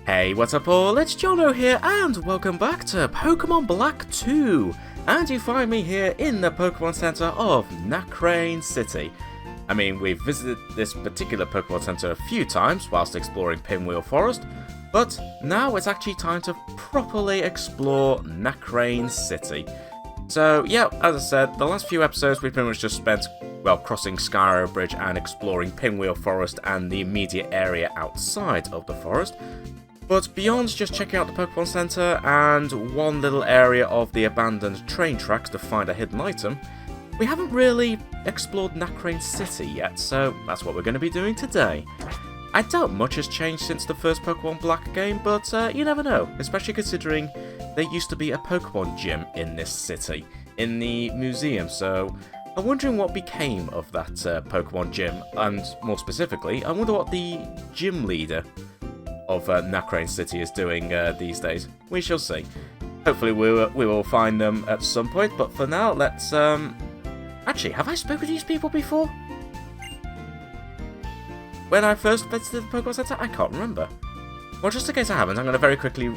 Hey, what's up all? It's Jono here and welcome back to Pokémon Black 2. And you find me here in the Pokémon Center of Nacrene City. I mean, we've visited this particular Pokémon Center a few times whilst exploring Pinwheel Forest, but now it's actually time to properly explore Nacrene City. So yeah, as I said, the last few episodes we've pretty much just spent, well, crossing Skyro Bridge and exploring Pinwheel Forest and the immediate area outside of the forest. But beyond just checking out the Pokémon Center and one little area of the abandoned train tracks to find a hidden item, we haven't really explored Nacrene City yet, so that's what we're going to be doing today. I doubt much has changed since the first Pokémon Black game, but you never know, especially considering there used to be a Pokémon gym in this city, in the museum, so I'm wondering what became of that Pokémon gym, and more specifically, I wonder what the gym leader of Nacrene City is doing these days. We shall see. Hopefully we will find them at some point, but for now, let's actually, have I spoken to these people before? When I first visited the Pokémon Center? I can't remember. Well, just in case I haven't, I'm going to very quickly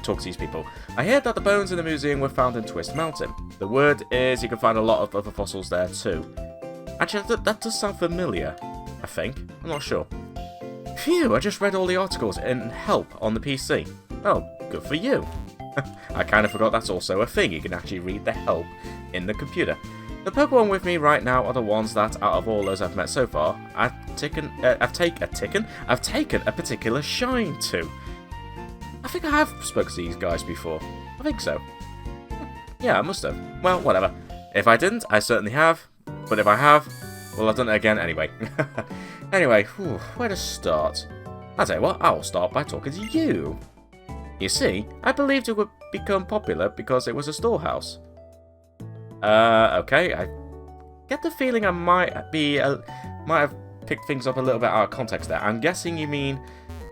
talk to these people. I heard that the bones in the museum were found in Twist Mountain. The word is you can find a lot of other fossils there too. Actually, that does sound familiar, I think. I'm not sure. Phew, I just read all the articles in Help on the PC. Oh, good for you. I kind of forgot that's also a thing. You can actually read the Help in the computer. The Pokemon with me right now are the ones that, out of all those I've met so far, I've taken a particular shine to. I think I have spoken to these guys before. I think so. Yeah, I must have. Well, whatever. If I didn't, I certainly have. But if I have, well, I've done it again anyway. Anyway, where to start? I'll tell you what, I'll start by talking to you. You see, I believed it would become popular because it was a storehouse. Okay, I get the feeling I might have picked things up a little bit out of context there. I'm guessing you mean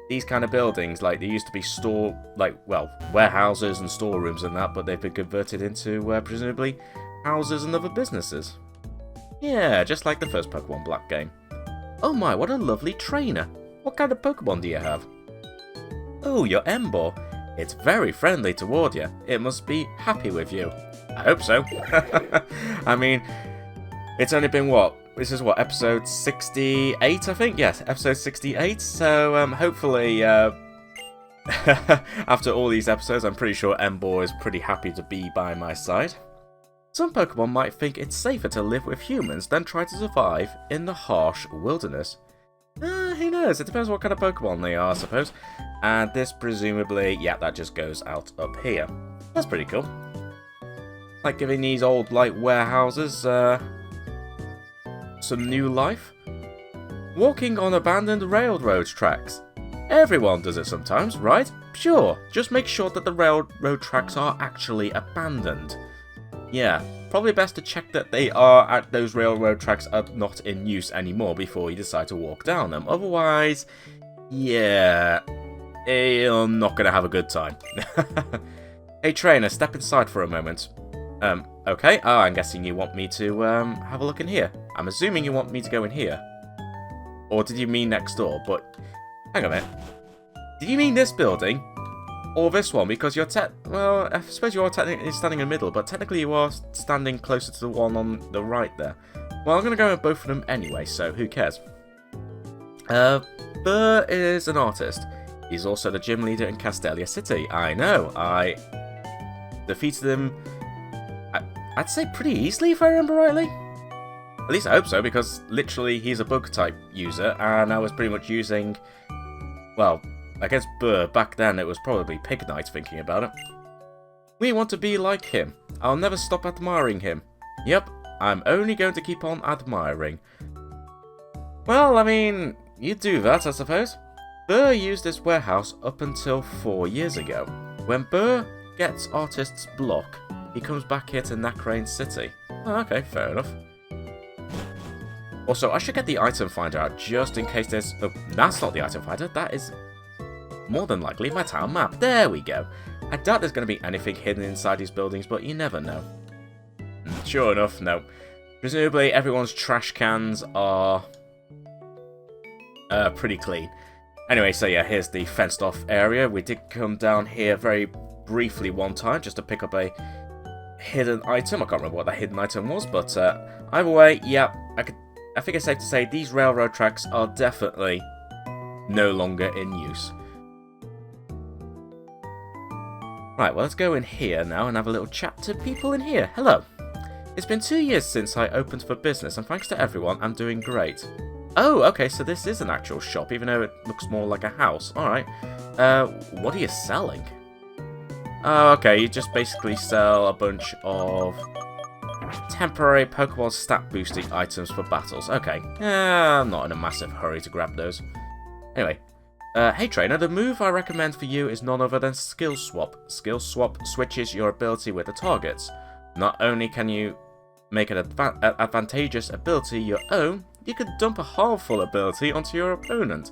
these kind of buildings, like they used to be warehouses and storerooms and that, but they've been converted into, presumably, houses and other businesses. Yeah, just like the first Pokémon Black game. Oh my, what a lovely trainer. What kind of Pokemon do you have? Oh, your Emboar. It's very friendly toward you. It must be happy with you. I hope so. I mean, it's only been what? This is what, episode 68, I think? Yes, episode 68. So, hopefully, after all these episodes, I'm pretty sure Emboar is pretty happy to be by my side. Some Pokemon might think it's safer to live with humans than try to survive in the harsh wilderness. Who knows? It depends what kind of Pokemon they are, I suppose. And this presumably, yeah, that just goes out up here. That's pretty cool. Like giving these old, warehouses some new life. Walking on abandoned railroad tracks. Everyone does it sometimes, right? Sure, just make sure that the railroad tracks are actually abandoned. Yeah, probably best to check that those railroad tracks are not in use anymore before you decide to walk down them. Otherwise, yeah, you're not going to have a good time. Hey trainer, step inside for a moment. Okay, I'm guessing you want me to have a look in here. I'm assuming you want me to go in here. Or did you mean next door? But, hang on a minute. Did you mean this building? Or this one, because you're well, I suppose you are technically standing in the middle, but technically you are standing closer to the one on the right there. Well, I'm going to go with both of them anyway, so who cares? Burr is an artist. He's also the gym leader in Castelia City. I know, I defeated him, I'd say pretty easily if I remember rightly. At least I hope so, because literally he's a bug type user, and I was pretty much using, well, against Burr, back then it was probably Pignite thinking about it. We want to be like him. I'll never stop admiring him. Yep, I'm only going to keep on admiring. Well, I mean, you do that, I suppose. Burr used this warehouse up until 4 years ago. When Burr gets Artist's block, he comes back here to Nacrene City. Oh, okay, fair enough. Also, I should get the item finder out just in case there's... Oh, that's not the item finder, that is... more than likely my town map. There we go. I doubt there's going to be anything hidden inside these buildings, but you never know. Sure enough, no. Presumably everyone's trash cans are pretty clean. Anyway, so yeah, here's the fenced off area. We did come down here very briefly one time just to pick up a hidden item. I can't remember what that hidden item was, but either way, yeah, I think it's safe to say these railroad tracks are definitely no longer in use. Right, well, let's go in here now and have a little chat to people in here. Hello. It's been 2 years since I opened for business, and thanks to everyone, I'm doing great. Oh, okay, so this is an actual shop, even though it looks more like a house. Alright. What are you selling? Oh, okay, you just basically sell a bunch of temporary Pokemon stat boosting items for battles. Okay. I'm not in a massive hurry to grab those. Anyway. Hey trainer, the move I recommend for you is none other than Skill Swap. Skill Swap switches your ability with the targets. Not only can you make an advantageous ability your own, you can dump a harmful ability onto your opponent.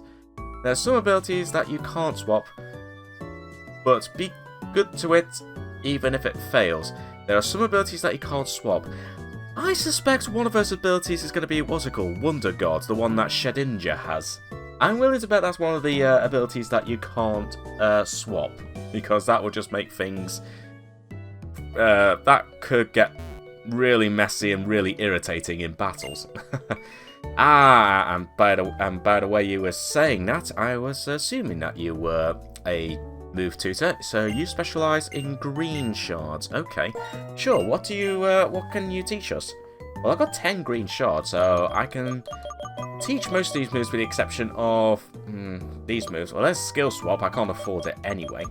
There are some abilities that you can't swap, but be good to it even if it fails. There are some abilities that you can't swap. I suspect one of those abilities is going to be, what's it called, Wonder God, the one that Shedinja has. I'm willing to bet that's one of the abilities that you can't swap, because that will just make things... that could get really messy and really irritating in battles. And by the way you were saying that, I was assuming that you were a move tutor, so you specialise in green shards. Okay, sure, what can you teach us? Well, I've got 10 green shards, so I can teach most of these moves with the exception of these moves. Well, there's Skill Swap, I can't afford it anyway.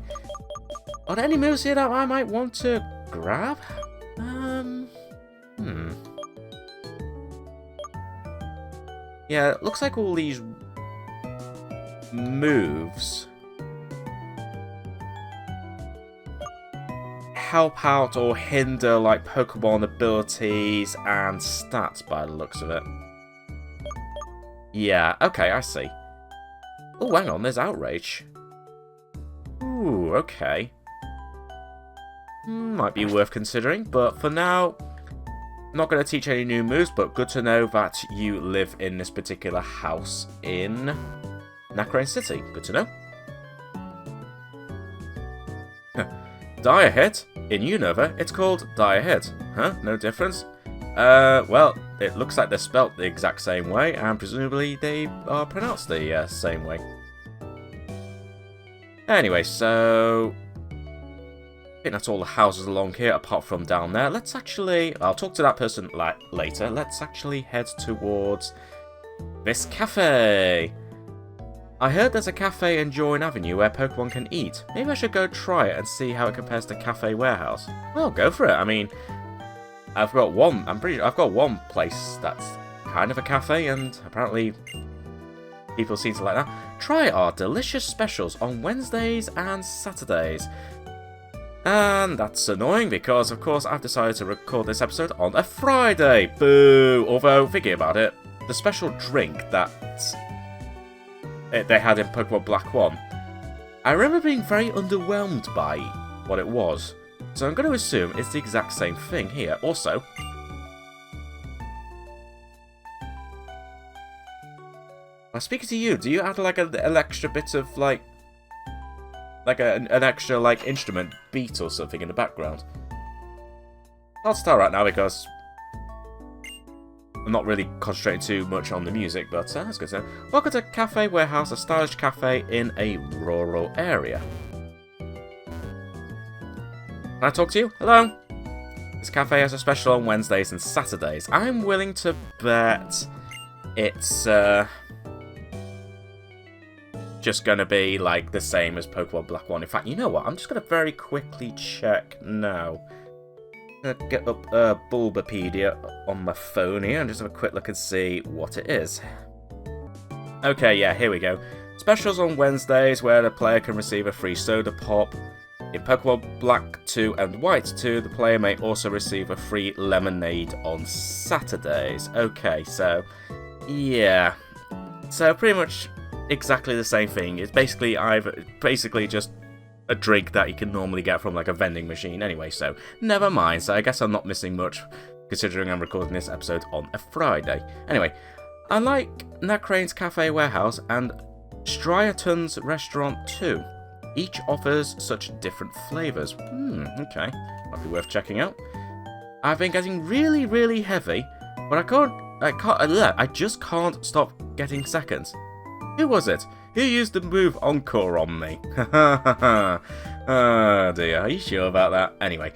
Are there any moves here that I might want to grab? Yeah, it looks like all these moves help out or hinder like Pokemon abilities and stats by the looks of it. Yeah, okay, I see. Oh, hang on, there's Outrage. Ooh, okay. Might be worth considering, but for now, not going to teach any new moves, but good to know that you live in this particular house in Nacrene City. Good to know. Dire Hit? In Unova, it's called Dire Hit. Huh? No difference? Well, it looks like they're spelt the exact same way, and presumably they are pronounced the same way. Anyway, so... I think that's all the houses along here, apart from down there. Let's actually... I'll talk to that person later. Let's actually head towards this cafe. I heard there's a cafe in Join Avenue where Pokemon can eat. Maybe I should go try it and see how it compares to Cafe Warehouse. Well, go for it. I mean, I've got one place that's kind of a cafe, and apparently people seem to like that. Try our delicious specials on Wednesdays and Saturdays. And that's annoying because, of course, I've decided to record this episode on a Friday. Boo! Although, thinking about it, the special drink that they had in Pokémon Black 1, I remember being very underwhelmed by what it was. So I'm going to assume it's the exact same thing here. Also, I'm speaking to you. Do you add like an extra bit of like an extra like instrument beat or something in the background? I'll start right now because I'm not really concentrating too much on the music, but that's good to know. Welcome to Cafe Warehouse, a stylish cafe in a rural area. Can I talk to you? Hello? This cafe has a special on Wednesdays and Saturdays. I'm willing to bet it's just going to be like the same as Pokemon Black 1. In fact, you know what? I'm just going to very quickly check now. I'm going to get up Bulbapedia on my phone here and just have a quick look and see what it is. Okay, yeah, here we go. Specials on Wednesdays where the player can receive a free soda pop. In Pokemon Black 2 and White 2, the player may also receive a free lemonade on Saturdays. Okay, so, yeah. So, pretty much exactly the same thing. It's basically just a drink that you can normally get from like a vending machine anyway, so never mind. So I guess I'm not missing much considering I'm recording this episode on a Friday. Anyway, unlike Nacrene's Cafe Warehouse and Striaton's Restaurant 2. Each offers such different flavours. Okay. Might be worth checking out. I've been getting really, really heavy, but I just can't stop getting seconds. Who was it? Who used the move Encore on me? Oh dear, are you sure about that? Anyway,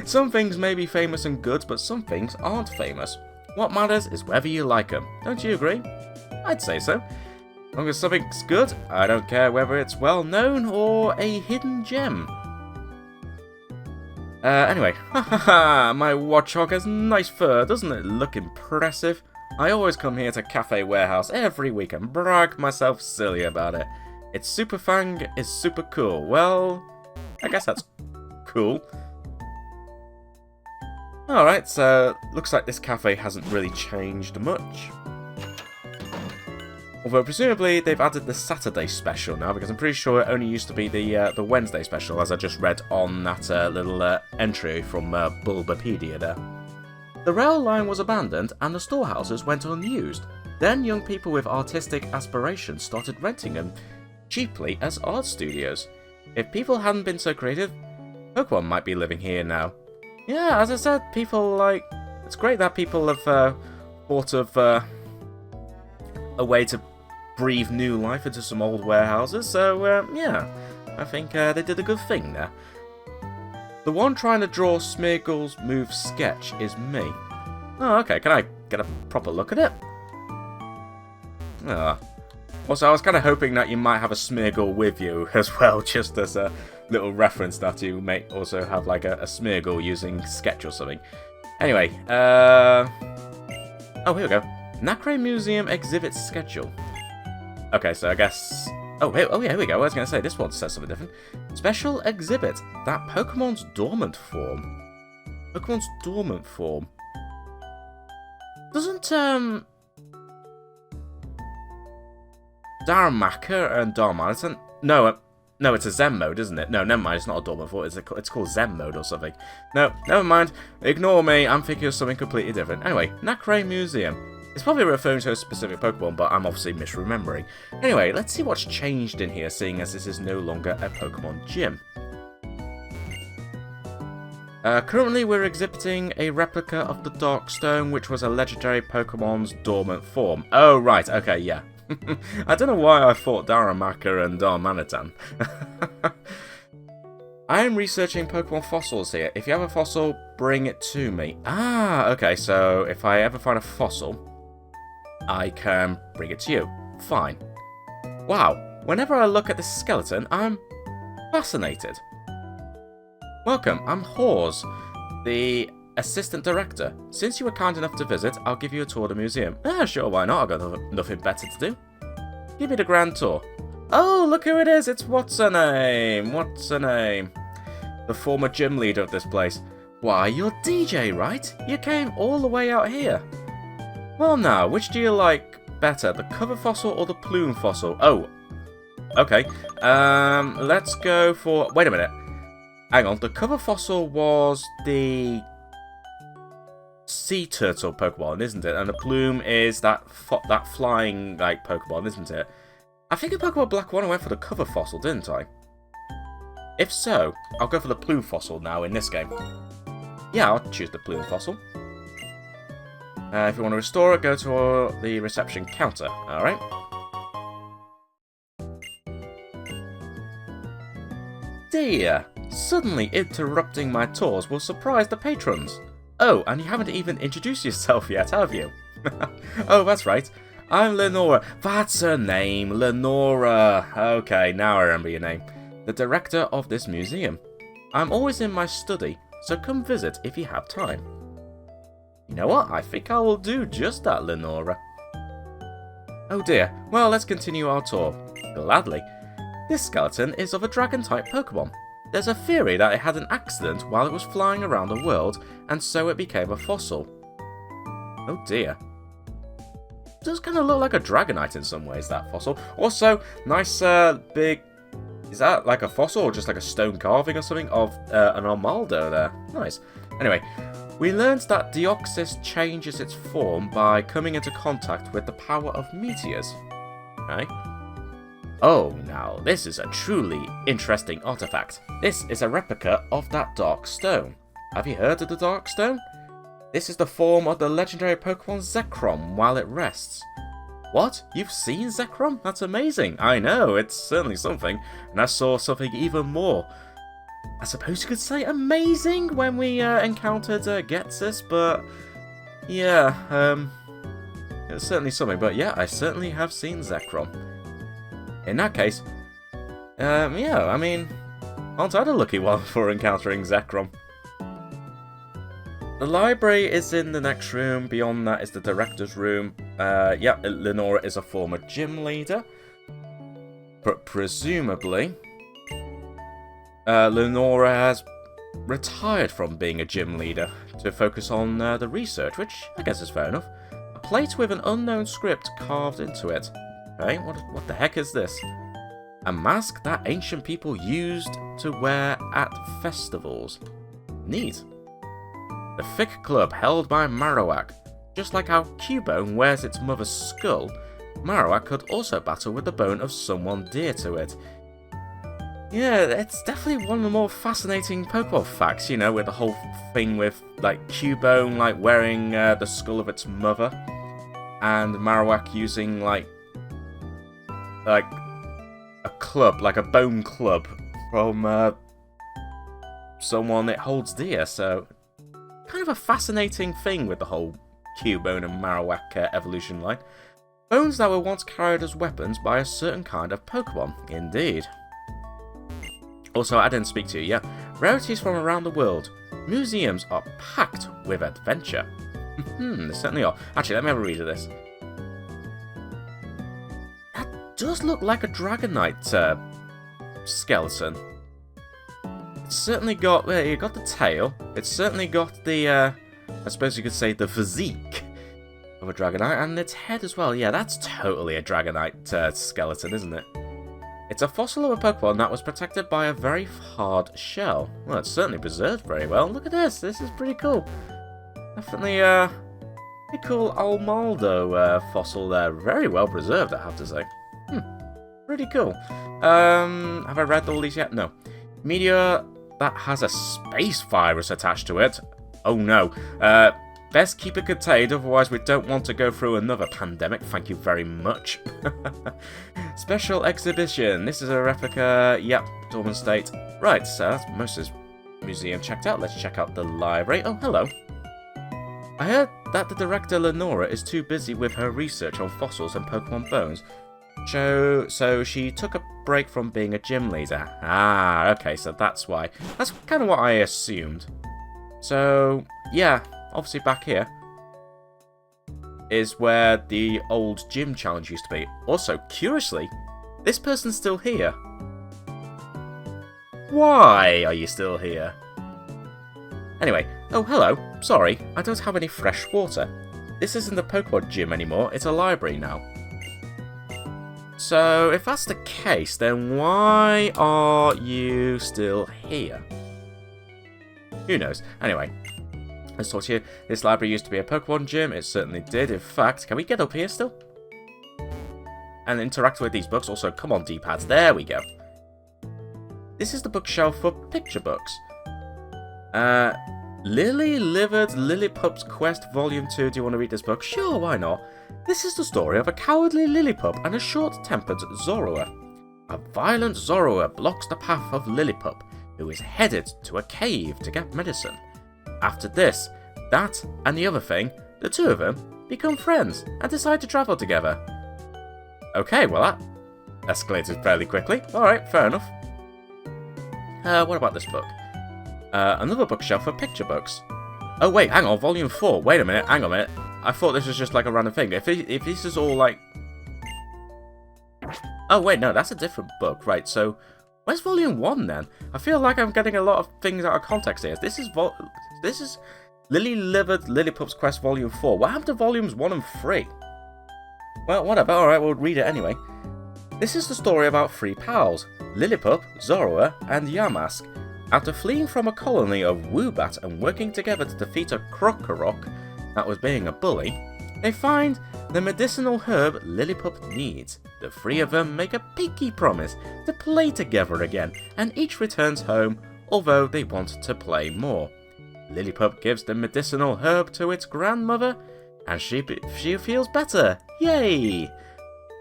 some things may be famous and good, but some things aren't famous. What matters is whether you like them. Don't you agree? I'd say so. As long as something's good, I don't care whether it's well known or a hidden gem. Anyway, my watchhog has nice fur, doesn't it look impressive? I always come here to Cafe Warehouse every week and brag myself silly about it. Its super fang is super cool. Well, I guess that's cool. Alright, so looks like this cafe hasn't really changed much. Although presumably they've added the Saturday special now, because I'm pretty sure it only used to be the Wednesday special, as I just read on that little entry from Bulbapedia there. The rail line was abandoned and the storehouses went unused. Then young people with artistic aspirations started renting them cheaply as art studios. If people hadn't been so creative, Pokemon might be living here now. Yeah, as I said, it's great that people have thought of a way to breathe new life into some old warehouses, so yeah, I think they did a good thing there. The one trying to draw Smeargle's move sketch is me. Oh, okay, can I get a proper look at it? Also, I was kind of hoping that you might have a Smeargle with you as well, just as a little reference that you may also have like a Smeargle using Sketch or something. Anyway, oh, here we go. Nacrene Museum exhibit schedule. Okay, so I guess... Oh, yeah, here we go. I was going to say, this one says something different. Special exhibit. That Pokemon's dormant form. Pokemon's dormant form. Doesn't, Darumaka and Darmanitan... No, no, it's a Zen mode, isn't it? No, never mind, it's not a dormant form. It's called Zen mode or something. No, never mind. Ignore me. I'm thinking of something completely different. Anyway, Nacrene Museum. It's probably referring to a specific Pokemon, but I'm obviously misremembering. Anyway, let's see what's changed in here, seeing as this is no longer a Pokemon gym. Currently, we're exhibiting a replica of the Darkstone, which was a legendary Pokemon's dormant form. Oh, right, okay, yeah. I don't know why I thought Darumaka and Darmanitan. I am researching Pokemon fossils here. If you have a fossil, bring it to me. Ah, okay, so if I ever find a fossil, I can bring it to you. Fine. Wow, whenever I look at this skeleton, I'm fascinated. Welcome, I'm Hawes, the assistant director. Since you were kind enough to visit, I'll give you a tour of the museum. Ah, sure, why not? I've got nothing better to do. Give me the grand tour. Oh, look who it is! It's what's-her-name? What's-her-name? The former gym leader of this place. Why, you're DJ, right? You came all the way out here. Well now, which do you like better, the cover fossil or the plume fossil? Oh, okay. Let's go for... Wait a minute. Hang on, the cover fossil was the sea turtle Pokemon, isn't it? And the plume is that flying, like, Pokemon, isn't it? I think in Pokemon Black 1 I went for the cover fossil, didn't I? If so, I'll go for the plume fossil now in this game. Yeah, I'll choose the plume fossil. If you want to restore it, go to the reception counter. Alright. Dear, suddenly interrupting my tours will surprise the patrons. Oh, and you haven't even introduced yourself yet, have you? Oh, that's right. I'm Lenora. That's her name, Lenora. Okay, now I remember your name. The director of this museum. I'm always in my study, so come visit if you have time. You know what? I think I will do just that, Lenora. Oh dear. Well, let's continue our tour. Gladly. This skeleton is of a dragon-type Pokemon. There's a theory that it had an accident while it was flying around the world, and so it became a fossil. Oh dear. It does kind of look like a Dragonite in some ways, that fossil. Also, nice big... Is that like a fossil or just like a stone carving or something of an Armaldo there? Nice. Anyway, we learned that Deoxys changes its form by coming into contact with the power of meteors. Okay. Oh, now this is a truly interesting artifact. This is a replica of that Dark Stone. Have you heard of the Dark Stone? This is the form of the legendary Pokemon Zekrom while it rests. What? You've seen Zekrom? That's amazing. I know, it's certainly something. And I saw something even more, I suppose you could say, amazing when we encountered Getsis, but yeah, it's certainly something. But yeah, I certainly have seen Zekrom. In that case, yeah, I mean, aren't I the lucky one for encountering Zekrom? The library is in the next room. Beyond that is the director's room. Yeah, Lenora is a former gym leader. But presumably, Lenora has retired from being a gym leader to focus on the research, which I guess is fair enough. A plate with an unknown script carved into it. Okay, what the heck is this? A mask that ancient people used to wear at festivals. Neat. The Thick Club held by Marowak. Just like how Cubone wears its mother's skull, Marowak could also battle with the bone of someone dear to it. Yeah, it's definitely one of the more fascinating Pokemon facts, you know, with the whole thing with, like, Cubone, like, wearing the skull of its mother, and Marowak using, like a club, like a bone club, from someone it holds dear, so kind of a fascinating thing with the whole Cubone and Marowak evolution line. Bones that were once carried as weapons by a certain kind of Pokemon, indeed. Also, I didn't speak to you yet. Rarities from around the world. Museums are packed with adventure. They certainly are. Actually, let me have a read of this. That does look like a Dragonite skeleton. It's certainly got, you got the tail. It's certainly got the, I suppose you could say, the physique of a Dragonite, and its head as well. Yeah, that's totally a Dragonite skeleton, isn't it? It's a fossil of a Pokemon that was protected by a very hard shell. Well, it's certainly preserved very well. Look at this. This is pretty cool. Definitely pretty cool Almaldo fossil there. Very well preserved, I have to say. Pretty cool. Have I read all these yet? No. Meteor that has a space virus attached to it. Oh no. Best keep it contained, otherwise we don't want to go through another pandemic, thank you very much. Special exhibition. This is a replica, yep, Dormant State. Right, so that's most of this museum checked out. Let's check out the library. Oh, hello. I heard that the director Lenora is too busy with her research on fossils and Pokemon bones. So she took a break from being a gym leader. Ah, okay, so that's why. That's kind of what I assumed. So, yeah. Obviously back here is where the old gym challenge used to be. Also, curiously, this person's still here. Why are you still here? Anyway, oh hello, sorry, I don't have any fresh water. This isn't the Pokemon gym anymore, it's a library now. So, if that's the case, then why are you still here? Who knows? Anyway. Let's talk to you. This library used to be a Pokemon gym. It certainly did. In fact, can we get up here still? And interact with these books. Also, come on, D-pads. There we go. This is the bookshelf for picture books. Lily-Livered Lillipup's Quest Volume 2. Do you want to read this book? Sure, why not? This is the story of a cowardly Lillipup and a short-tempered Zorua. A violent Zorua blocks the path of Lillipup, who is headed to a cave to get medicine. After this, that and the other thing, the two of them become friends and decide to travel together. Okay, well that escalated fairly quickly. Alright, fair enough. What about this book? Another bookshelf for picture books. Oh wait, hang on, volume 4. Wait a minute, hang on a minute. I thought this was just like a random thing. If this is all like... Oh wait, no, that's a different book. Right, so... Where's volume 1 then? I feel like I'm getting a lot of things out of context here. This is Lily-Livered Lillipup's Quest Volume 4. What happened to volumes 1 and 3? Well, whatever. Alright, we'll read it anyway. This is the story about 3 pals, Lillipup, Zorua, and Yamask. After fleeing from a colony of Woobat and working together to defeat a Krokorok that was being a bully, They find the medicinal herb Lillipup needs. The three of them make a pinky promise to play together again, and each returns home, although they want to play more. Lillipup gives the medicinal herb to its grandmother, and she feels better. Yay!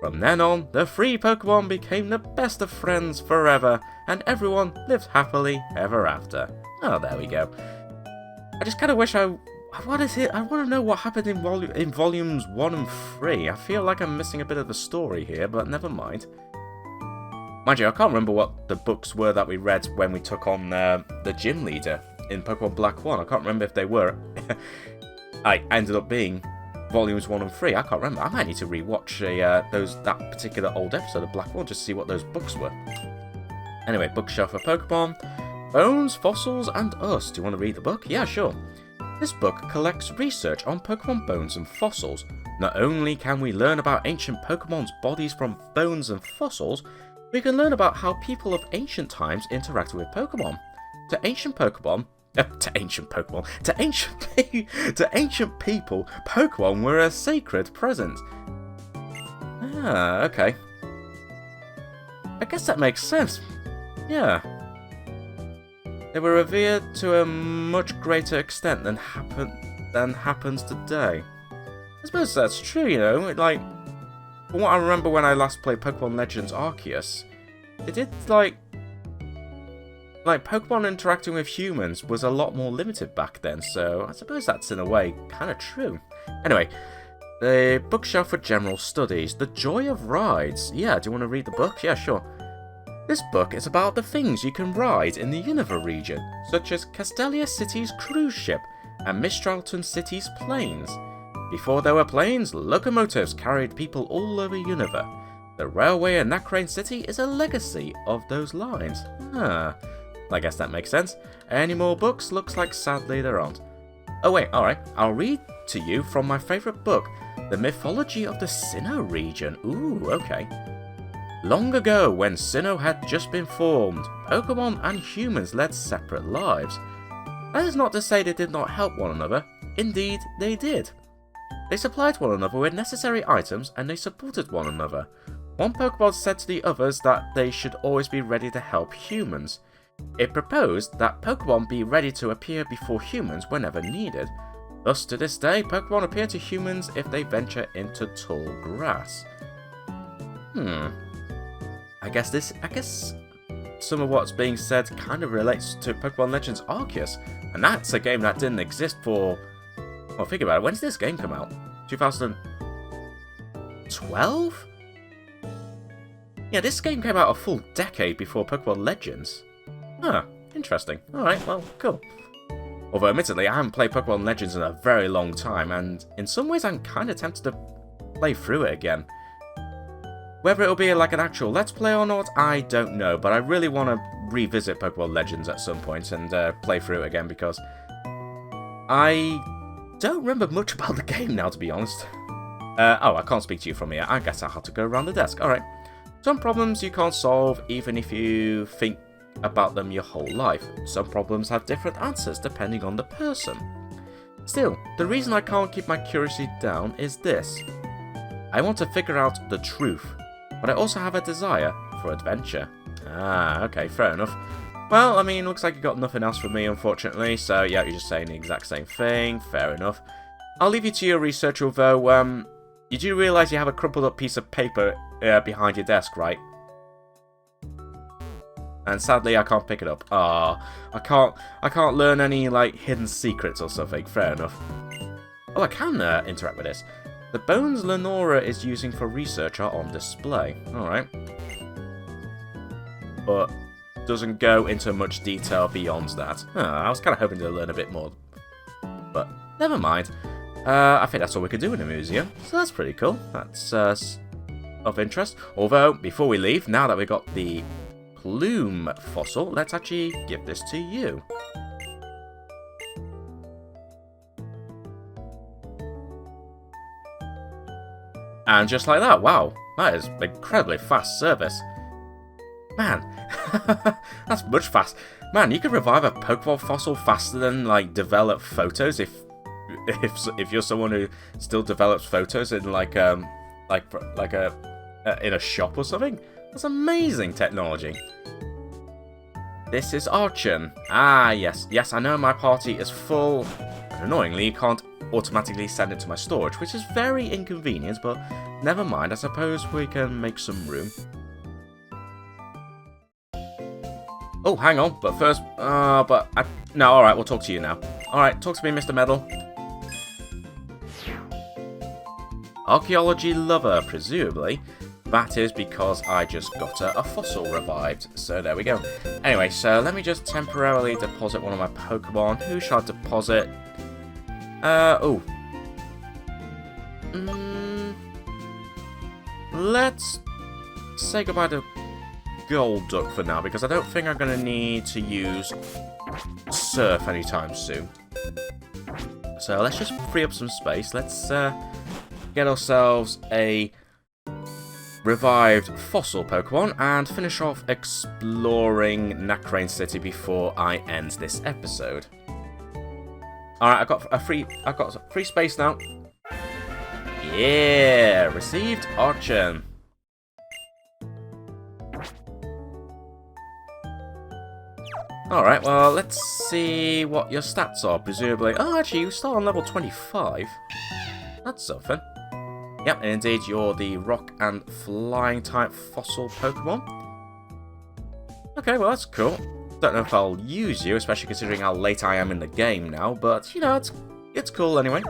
From then on, the three Pokemon became the best of friends forever, and everyone lived happily ever after. Oh, there we go. I just kind of wish I want to know what happened in volumes 1 and 3. I feel like I'm missing a bit of the story here, but never mind. Mind you, I can't remember what the books were that we read when we took on the gym leader in Pokemon Black 1. I can't remember if they were. I ended up being volumes 1 and 3. I can't remember. I might need to rewatch that particular old episode of Black 1 just to see what those books were. Anyway, bookshelf for Pokemon. Bones, Fossils, and Us. Do you want to read the book? Yeah, sure. This book collects research on Pokemon bones and fossils. Not only can we learn about ancient Pokemon's bodies from bones and fossils, we can learn about how people of ancient times interacted with Pokemon. To ancient people, Pokemon were a sacred present. Ah, okay. I guess that makes sense. Yeah. They were revered to a much greater extent than happens today. I suppose that's true, you know. Like, from what I remember when I last played Pokemon Legends Arceus, it did like Pokemon interacting with humans was a lot more limited back then. So I suppose that's in a way kind of true. Anyway, the bookshelf for general studies, The Joy of Rides. Yeah, do you want to read the book? Yeah, sure. This book is about the things you can ride in the Unova region, such as Castelia City's cruise ship and Mistralton City's planes. Before there were planes, locomotives carried people all over Unova. The railway in Nacrene City is a legacy of those lines. Ah, I guess that makes sense. Any more books? Looks like sadly there aren't. Oh wait, alright, I'll read to you from my favourite book, The Mythology of the Sinnoh region. Ooh, okay. Long ago, when Sinnoh had just been formed, Pokemon and humans led separate lives. That is not to say they did not help one another. Indeed, they did. They supplied one another with necessary items and they supported one another. One Pokemon said to the others that they should always be ready to help humans. It proposed that Pokemon be ready to appear before humans whenever needed. Thus, to this day, Pokemon appear to humans if they venture into tall grass. I guess some of what's being said kind of relates to Pokemon Legends Arceus, and that's a game that didn't exist for... Well, think about it, when did this game come out? 2012? Yeah, this game came out a full decade before Pokemon Legends. Huh, interesting. Alright, well, cool. Although, admittedly, I haven't played Pokemon Legends in a very long time, and in some ways I'm kind of tempted to play through it again. Whether it'll be like an actual Let's Play or not, I don't know, but I really want to revisit Pokemon Legends at some point and play through it again, because I don't remember much about the game now, to be honest. Oh, I can't speak to you from here. I guess I'll have to go around the desk. Alright. Some problems you can't solve even if you think about them your whole life. Some problems have different answers depending on the person. Still, the reason I can't keep my curiosity down is this. I want to figure out the truth, but I also have a desire for adventure. Ah, okay, fair enough. Well, I mean, looks like you got nothing else from me, unfortunately, so yeah, you're just saying the exact same thing, fair enough. I'll leave you to your research, although, you do realise you have a crumpled up piece of paper behind your desk, right? And sadly, I can't pick it up. Ah, I can't learn any, like, hidden secrets or something, fair enough. Oh, I can interact with this. The bones Lenora is using for research are on display. Alright. But doesn't go into much detail beyond that. I was kind of hoping to learn a bit more. But never mind. I think that's all we could do in the museum. So that's pretty cool. That's of interest. Although, before we leave, now that we've got the plume fossil, let's actually give this to you. And just like that, wow, that is incredibly fast service. Man, that's much fast. Man, you could revive a Pokemon fossil faster than, like, develop photos if if you're someone who still develops photos in like a in a shop or something, that's amazing technology. This is Archon. Ah, yes, I know my party is full, and annoyingly, you can't automatically send it to my storage, which is very inconvenient, but never mind, I suppose we can make some room. Oh, hang on, but first, no, alright, we'll talk to you now. Alright, talk to me, Mr. Medal. Archaeology lover, presumably. That is because I just got a fossil revived, so there we go. Anyway, so let me just temporarily deposit one of my Pokemon. Who shall I deposit? Let's say goodbye to Golduck for now, because I don't think I'm going to need to use Surf anytime soon. So let's just free up some space. Let's get ourselves a revived fossil Pokemon and finish off exploring Nacrene City before I end this episode. Alright, I've got free space now. Yeah, received Archon. Alright, well, let's see what your stats are, presumably. Oh, actually, you start on level 25. That's something. Yep, and indeed, you're the rock and flying type fossil Pokemon. Okay, well, that's cool. Don't know if I'll use you, especially considering how late I am in the game now, but, you know, it's cool anyway.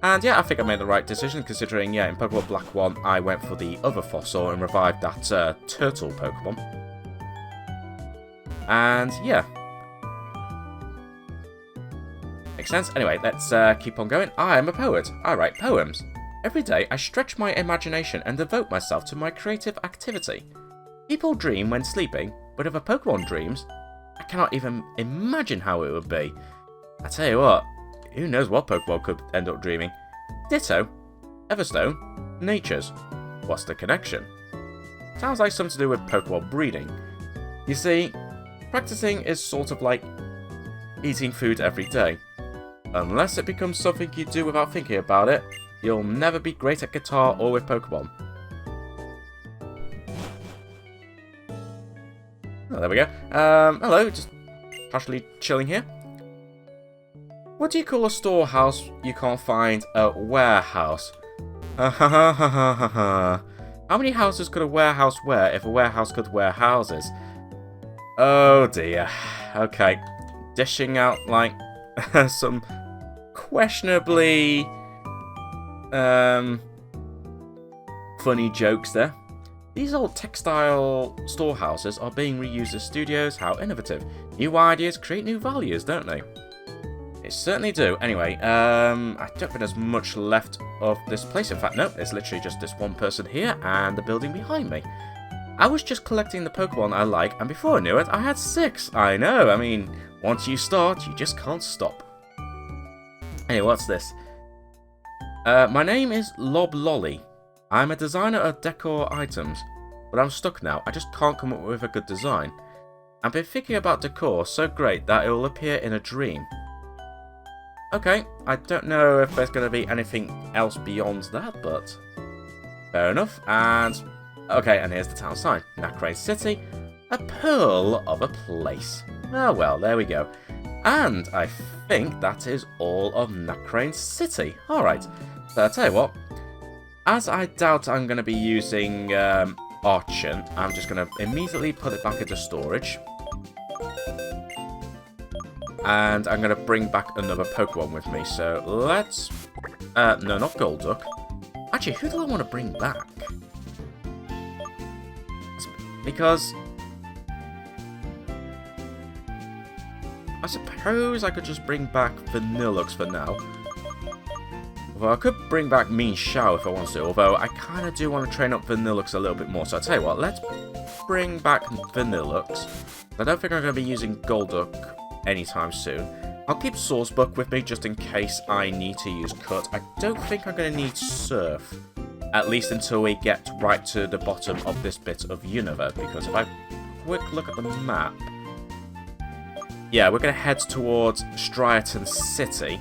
And yeah, I think I made the right decision, considering, yeah, in Pokémon Black 1, I went for the other fossil and revived that turtle Pokemon. And yeah. Makes sense. Anyway, let's keep on going. I am a poet. I write poems. Every day, I stretch my imagination and devote myself to my creative activity. People dream when sleeping, but if a Pokemon dreams, I cannot even imagine how it would be. I tell you what, who knows what Pokemon could end up dreaming? Ditto, Everstone, Nature's. What's the connection? Sounds like something to do with Pokemon breeding. You see, practicing is sort of like eating food every day. Unless it becomes something you do without thinking about it, you'll never be great at guitar or with Pokemon. Oh, there we go. Hello, just casually chilling here. What do you call a storehouse you can't find a warehouse? How many houses could a warehouse wear if a warehouse could wear houses? Oh dear. Okay. Dishing out, like, some questionably funny jokes there. These old textile storehouses are being reused as studios. How innovative. New ideas create new values, don't they? They certainly do. Anyway, I don't think there's much left of this place. In fact, no, there's literally just this one person here and the building behind me. I was just collecting the Pokemon I like, and before I knew it, I had 6. I know, I mean, once you start, you just can't stop. Anyway, what's this? My name is Lob Lolly. I'm a designer of decor items, but I'm stuck now. I just can't come up with a good design. I've been thinking about decor so great that it will appear in a dream. Okay, I don't know if there's going to be anything else beyond that, but fair enough. And okay, and here's the town sign. Nacrene City, a pearl of a place. Oh well, there we go. And I think that is all of Nacrene City. Alright, so I'll tell you what. As I doubt I'm going to be using Archon, I'm just going to immediately put it back into storage. And I'm going to bring back another Pokemon with me. So let's... no, not Golduck. Actually, who do I want to bring back? Because I suppose I could just bring back Vanillux for now. Although I could bring back Mean Shao if I want to, although I kind of do want to train up Vanillux a little bit more. So I'll tell you what, let's bring back Vanillux. I don't think I'm going to be using Golduck anytime soon. I'll keep Swordsbuck with me just in case I need to use Cut. I don't think I'm going to need Surf. At least until we get right to the bottom of this bit of Unova, because if I quick look at the map, yeah, we're going to head towards Striaton City,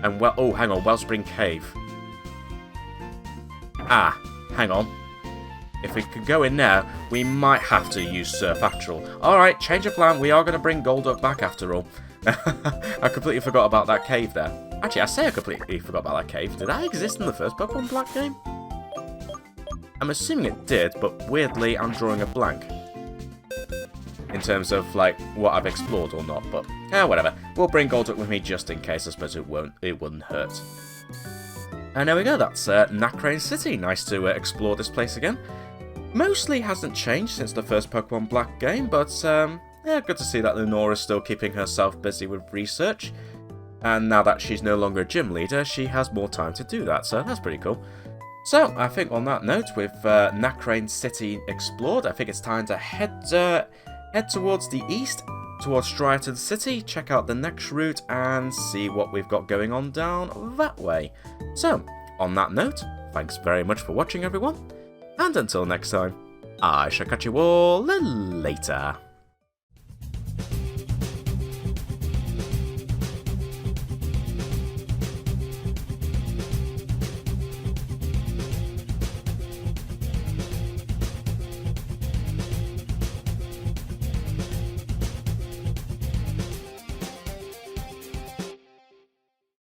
And oh, hang on, Wellspring Cave. Ah, hang on. If we could go in there, we might have to use Surf after all. Alright, change of plan. We are going to bring Golduck back after all. I completely forgot about that cave there. Actually, I say I completely forgot about that cave. Did that exist in the first Pokemon Black game? I'm assuming it did, but weirdly, I'm drawing a blank. In terms of, like, what I've explored or not, but, whatever. We'll bring Golduck with me just in case. I suppose it wouldn't hurt. And there we go, that's Nacrene City. Nice to explore this place again. Mostly hasn't changed since the first Pokemon Black game, but yeah, good to see that Lenora's still keeping herself busy with research. And now that she's no longer a gym leader, she has more time to do that, so that's pretty cool. So, I think on that note, with Nacrene City explored, I think it's time to head towards the east, towards Striaton City, check out the next route, and see what we've got going on down that way. So, on that note, thanks very much for watching, everyone. And until next time, I shall catch you all later.